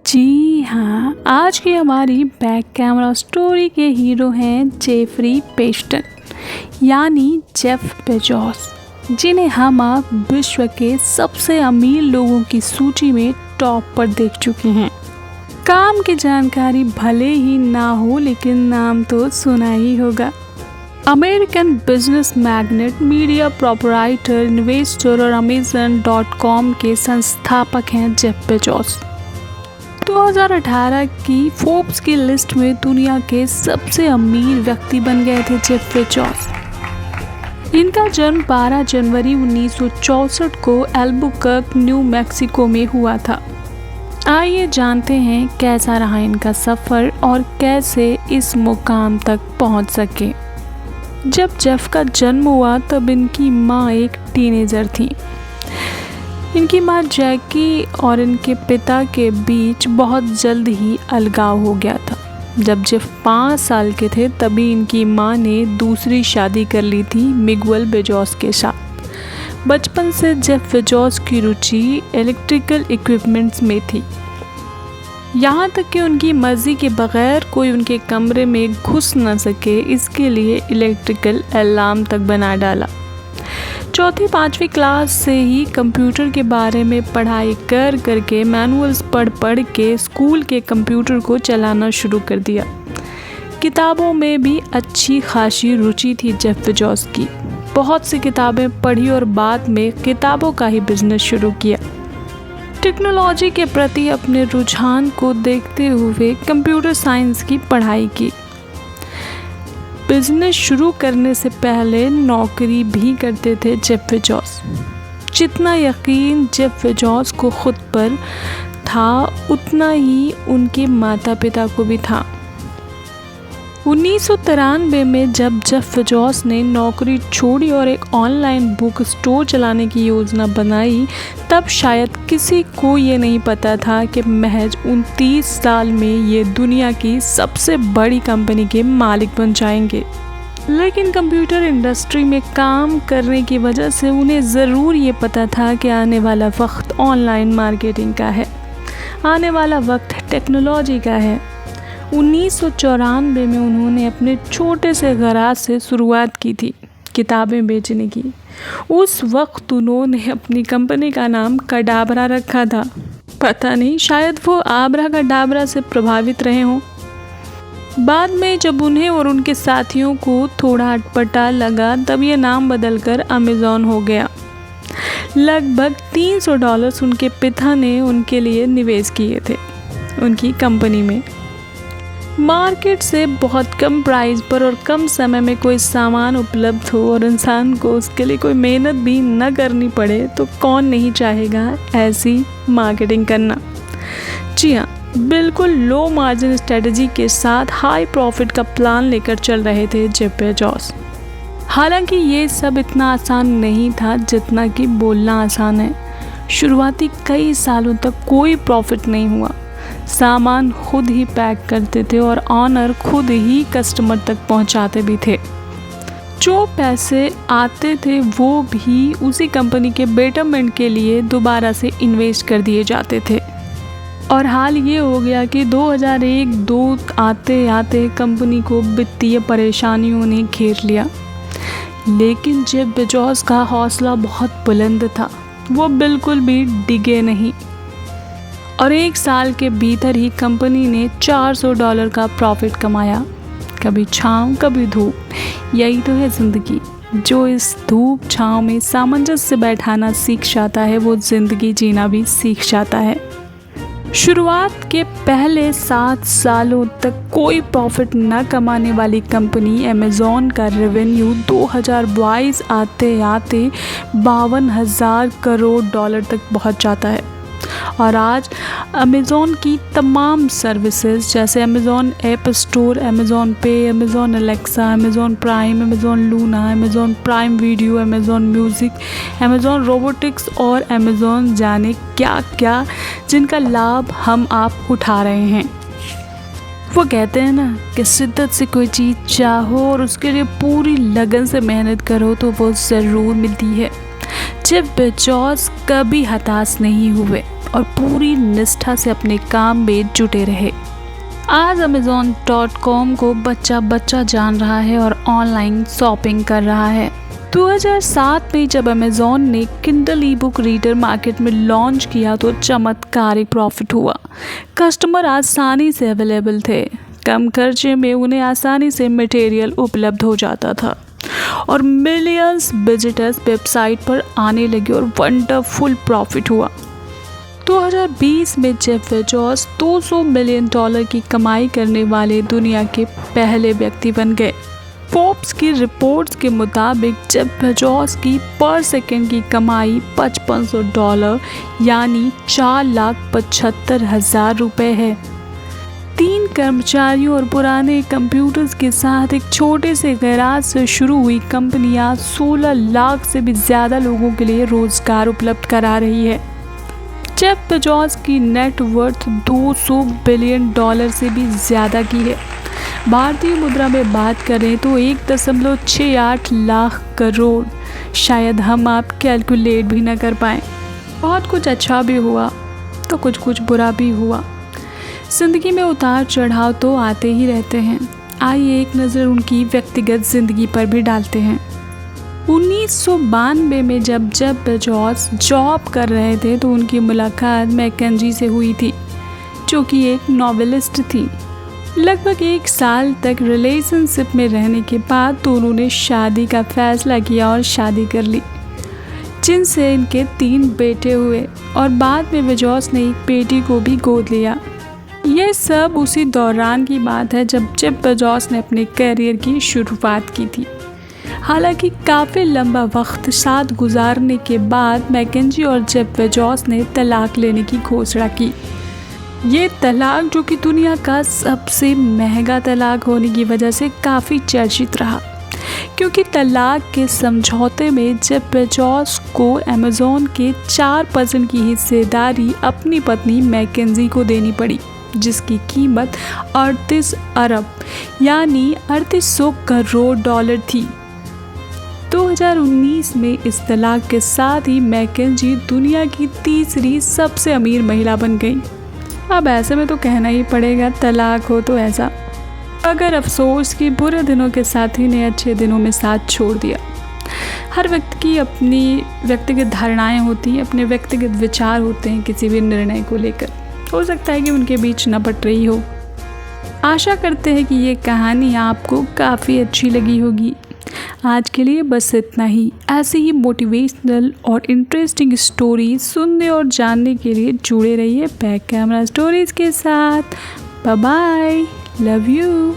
जी हाँ, आज की हमारी बैक कैमरा स्टोरी के हीरो हैं जेफरी पेस्टन यानी जेफ बेजोस, जिन्हें हम आप विश्व के सबसे अमीर लोगों की सूची में टॉप पर देख चुके हैं। काम की जानकारी भले ही ना हो, लेकिन नाम तो सुना ही होगा। American business magnet, media proprietor, investor और Amazon.com के संस्थापक हैं जेफ बेजोस। 2018 की फोर्ब्स की लिस्ट में दुनिया के सबसे अमीर व्यक्ति बन गए थे जेफ बेजोस। इनका जन्म 12 जनवरी 1964 को एल्बुकर्क, न्यू मैक्सिको में हुआ था। आइए जानते हैं कैसा रहा इनका सफ़र और कैसे इस मुकाम तक पहुंच सके। जब जेफ का जन्म हुआ तब इनकी माँ एक टीनेजर थी। इनकी माँ जैकी और इनके पिता के बीच बहुत जल्द ही अलगाव हो गया था। जब जेफ 5 साल के थे तभी इनकी माँ ने दूसरी शादी कर ली थी मिगुएल बेजोस के साथ। बचपन से जेफ बेजोस की रुचि इलेक्ट्रिकल इक्विपमेंट्स में थी, यहाँ तक कि उनकी मर्जी के बगैर कोई उनके कमरे में घुस न सके, इसके लिए इलेक्ट्रिकल अलार्म तक बना डाला। चौथी 5वीं क्लास से ही कंप्यूटर के बारे में पढ़ाई करके मैनुअल्स पढ़ के स्कूल के कंप्यूटर को चलाना शुरू कर दिया। किताबों में भी अच्छी खासी रुचि थी जेफ बेजोस की। बहुत सी किताबें पढ़ी और बाद में किताबों का ही बिजनेस शुरू किया। टेक्नोलॉजी के प्रति अपने रुझान को देखते हुए कंप्यूटर साइंस की पढ़ाई की। बिजनेस शुरू करने से पहले नौकरी भी करते थे जेफ बेजोस। जितना यकीन जेफ बेजोस को खुद पर था, उतना ही उनके माता पिता को भी था। 1993 में जब जेफ बेजोस ने नौकरी छोड़ी और एक ऑनलाइन बुक स्टोर चलाने की योजना बनाई, तब शायद किसी को ये नहीं पता था कि महज 29 साल में ये दुनिया की सबसे बड़ी कंपनी के मालिक बन जाएंगे। लेकिन कंप्यूटर इंडस्ट्री में काम करने की वजह से उन्हें ज़रूर ये पता था कि आने वाला वक्त ऑनलाइन मार्केटिंग का है, आने वाला वक्त टेक्नोलॉजी का है। 1994 में उन्होंने अपने छोटे से गराज से शुरुआत की थी किताबें बेचने की। उस वक्त उन्होंने अपनी कंपनी का नाम कडाबरा रखा था। पता नहीं, शायद वो आबरा कडाबरा से प्रभावित रहे हों। बाद में जब उन्हें और उनके साथियों को थोड़ा अटपटा लगा, तब ये नाम बदलकर अमेज़ॉन हो गया। लगभग $300 उनके पिता ने उनके लिए निवेश किए थे उनकी कंपनी में। मार्केट से बहुत कम प्राइस पर और कम समय में कोई सामान उपलब्ध हो और इंसान को उसके लिए कोई मेहनत भी न करनी पड़े, तो कौन नहीं चाहेगा ऐसी मार्केटिंग करना। जी हाँ, बिल्कुल लो मार्जिन स्ट्रेटजी के साथ हाई प्रॉफिट का प्लान लेकर चल रहे थे जेफ बेजोस। हालांकि ये सब इतना आसान नहीं था जितना कि बोलना आसान है। शुरुआती कई सालों तक कोई प्रॉफिट नहीं हुआ। सामान खुद ही पैक करते थे और ऑनर खुद ही कस्टमर तक पहुंचाते भी थे। जो पैसे आते थे वो भी उसी कंपनी के बेटरमेंट के लिए दोबारा से इन्वेस्ट कर दिए जाते थे। और हाल ये हो गया कि 2001-2 आते आते कंपनी को वित्तीय परेशानियों ने घेर लिया। लेकिन जेफ बेजोस का हौसला बहुत बुलंद था, वो बिल्कुल भी डिगे नहीं और 1 साल के भीतर ही कंपनी ने $400 का प्रॉफिट कमाया। कभी छाँव कभी धूप, यही तो है ज़िंदगी। जो इस धूप छाँव में सामंजस्य बैठाना सीख जाता है, वो ज़िंदगी जीना भी सीख जाता है। शुरुआत के पहले 7 सालों तक कोई प्रॉफिट न कमाने वाली कंपनी अमेज़ॉन का रेवेन्यू 2022 आते आते $52,000 करोड़ तक पहुंच जाता है। और आज अमेज़ॉन की तमाम सर्विसेज जैसे अमेज़ॉन ऐप स्टोर, अमेज़ॉन पे, Amazon Alexa, Amazon prime, Amazon Luna, Amazon prime video, Amazon music, Amazon robotics और अमेज़ॉन जाने क्या क्या, जिनका लाभ हम आप उठा रहे हैं। वो कहते हैं ना कि शिद्दत से कोई चीज़ चाहो और उसके लिए पूरी लगन से मेहनत करो तो वो ज़रूर मिलती है। जेफ बेजोस कभी हताश नहीं हुए। और पूरी निष्ठा से अपने काम में जुटे रहे। आज Amazon.com को बच्चा बच्चा जान रहा है और ऑनलाइन शॉपिंग कर रहा है। 2007 में जब Amazon ने Kindle ई-बुक रीडर मार्केट में लॉन्च किया तो चमत्कारिक प्रॉफिट हुआ। कस्टमर आसानी से अवेलेबल थे, कम खर्चे में उन्हें आसानी से मटेरियल उपलब्ध हो जाता था और मिलियंस विजिटर्स वेबसाइट पर आने लगे और वंडरफुल प्रॉफिट हुआ। 2020 में जेफ बेजोस $200 मिलियन की कमाई करने वाले दुनिया के पहले व्यक्ति बन गए। फोर्ब्स की रिपोर्ट्स के मुताबिक जेफ बेजोस की पर सेकंड की कमाई $5500 यानी 4,75,000 रुपये है। 3 कर्मचारियों और पुराने कंप्यूटर्स के साथ एक छोटे से गैराज से शुरू हुई कंपनियां 16 लाख से भी ज़्यादा लोगों के लिए रोजगार उपलब्ध करा रही है। जेफ बेजोस की नेट वर्थ $200 बिलियन से भी ज़्यादा की है। भारतीय मुद्रा में बात करें तो 1.68 लाख करोड़, शायद हम आप कैलकुलेट भी ना कर पाएँ। बहुत कुछ अच्छा भी हुआ तो कुछ बुरा भी हुआ। ज़िंदगी में उतार चढ़ाव तो आते ही रहते हैं। आइए एक नज़र उनकी व्यक्तिगत ज़िंदगी पर भी डालते हैं। 1992 में जब जेफ बेजोस जॉब कर रहे थे तो उनकी मुलाकात मैकेंजी से हुई थी, जो कि एक नॉवेलिस्ट थी। लगभग 1 साल तक रिलेशनशिप में रहने के बाद दोनों ने शादी का फैसला किया और शादी कर ली, जिनसे इनके 3 बेटे हुए और बाद में बेजोस ने एक बेटी को भी गोद लिया। यह सब उसी दौरान की बात है जब जेफ बेजोस ने अपने करियर की शुरुआत की थी। हालांकि काफ़ी लंबा वक्त साथ गुजारने के बाद मैकेंजी और जेफ बेजोस ने तलाक लेने की घोषणा की। ये तलाक, जो कि दुनिया का सबसे महंगा तलाक होने की वजह से काफ़ी चर्चित रहा, क्योंकि तलाक के समझौते में जेफ बेजोस को अमेज़न के 4% की हिस्सेदारी अपनी पत्नी मैकेंजी को देनी पड़ी, जिसकी कीमत 38 अरब यानी 3800 करोड़ डॉलर थी। 2019 में इस तलाक के साथ ही मैकेंजी दुनिया की तीसरी सबसे अमीर महिला बन गई। अब ऐसे में तो कहना ही पड़ेगा, तलाक हो तो ऐसा। अगर अफसोस कि बुरे दिनों के साथी ने अच्छे दिनों में साथ छोड़ दिया। हर व्यक्ति की अपनी व्यक्तिगत धारणाएं होती हैं, अपने व्यक्तिगत विचार होते हैं किसी भी निर्णय को लेकर। हो सकता है कि उनके बीच न पट रही हो। आशा करते हैं कि ये कहानी आपको काफ़ी अच्छी लगी होगी। आज के लिए बस इतना ही। ऐसे ही मोटिवेशनल और इंटरेस्टिंग स्टोरीज सुनने और जानने के लिए जुड़े रहिए बैक कैमरा स्टोरीज के साथ। Bye bye, love you.